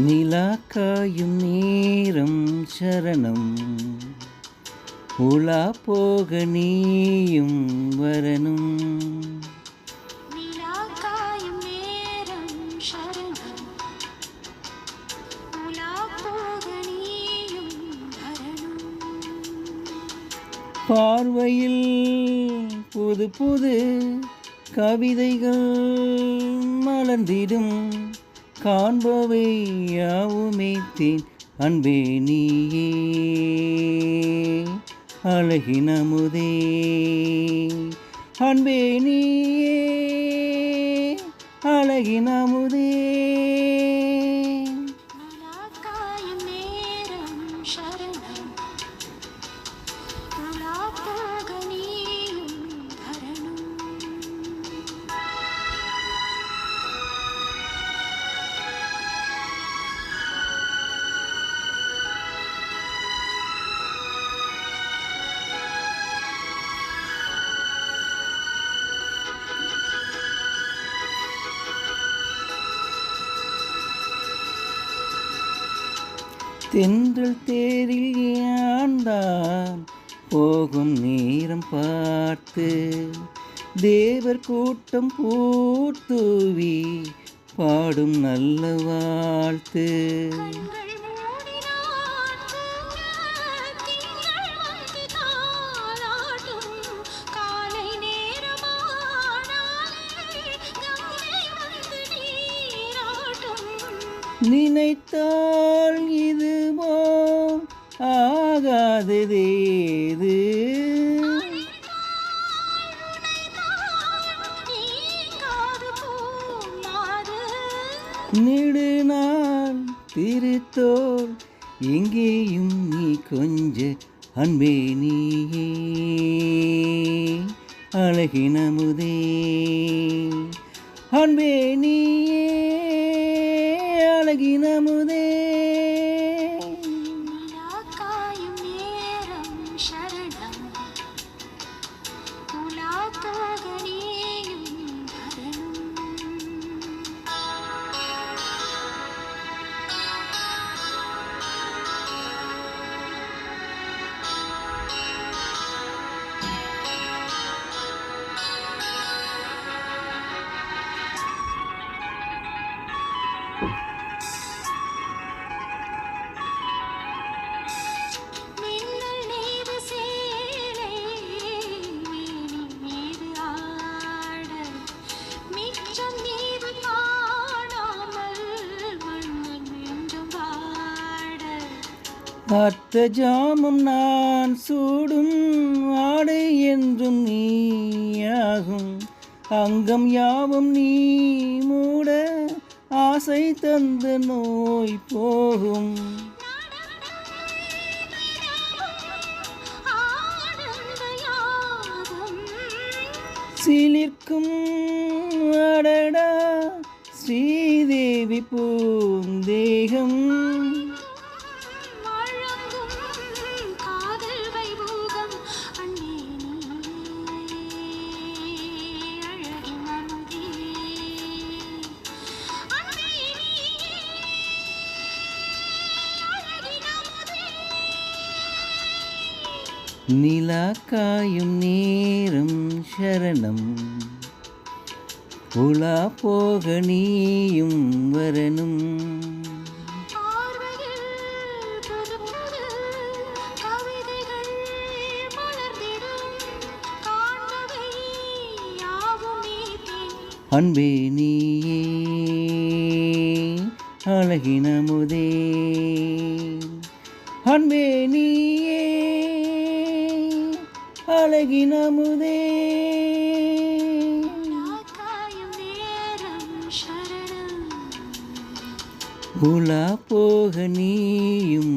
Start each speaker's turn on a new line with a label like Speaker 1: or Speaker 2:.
Speaker 1: நிலா காயும் நேரம் சரணம், உலா போக நீயும் வரணும்.
Speaker 2: நிலா காயும் நேரம் சரணம், உலா போக நீயும் வரணும்.
Speaker 1: பார்வையில் புது புது கவிதைகள் மலர்ந்திடும், காண்பவை யாவுமே தேன். அன்பே நீயே அழகின் அமுதே, அன்பே நீயே அழகின் அமுதே.
Speaker 2: நிலா காயும் நேரம் சரணம், உலா போக நீயும் வரணும்.
Speaker 1: தென்றல் தேரில் யான்தான் போகும் நேரம் பார்த்து, தேவர் கூட்டம் பூத்தூவி பாடும் நல்ல வாழ்த்து.
Speaker 2: கண்கள் மூடினான் தூங்க, திங்கள் வந்து தாலாட்டும். காலை நேரமானாலே கங்கை வந்து நீராட்டும்.
Speaker 1: நினைத்தால் இதுவோ ஆகாததேது, நெடுநாள் திருத்தோள் எங்கேயும் நீ கொஞ்ச. அன்பே நீயே அழகின் அமுதே, அன்பே நீயே அழகின் அமுதே.
Speaker 2: நிலா காயும் நேரம் சரணம், உலா போக நீயும் வரணும். மின்னல் நீர் சேலை மேனி மீது ஆட, மிச்சம் நீர் காணாமல் மன்னன் என்றும் வாட.
Speaker 1: அத்த ஜாமம் நான் சூடும் ஆடை என்றும் நீயாகும், அங்கம் யாவும் நீ மூட ஆசை தந்த நோய் போகும்.
Speaker 2: ஆனந்த யாகம்
Speaker 1: சிலிர்க்கும் அடடா ஸ்ரீதேவி பூந்தேகம்,
Speaker 2: வழங்கும் காதல் வைபோகம். அண்ணே நீயே அழகின் அமுதே, அண்ணே நீயே அழகின் அமுதே.
Speaker 1: நிலா காயும் நேரம் சரணம், உலா போக நீயும் வரணும்.
Speaker 2: பார்வையில் புது புது கவிதைகள் மலர்ந்திடும், காண்பவை யாவுமே தேன்.
Speaker 1: அன்பே நீயே அழகின் அமுதே, அன்பே நீயே அழகின் அமுதே.
Speaker 2: நிலா காயும் நேரம் சரணம்,
Speaker 1: உலா போக நீயும்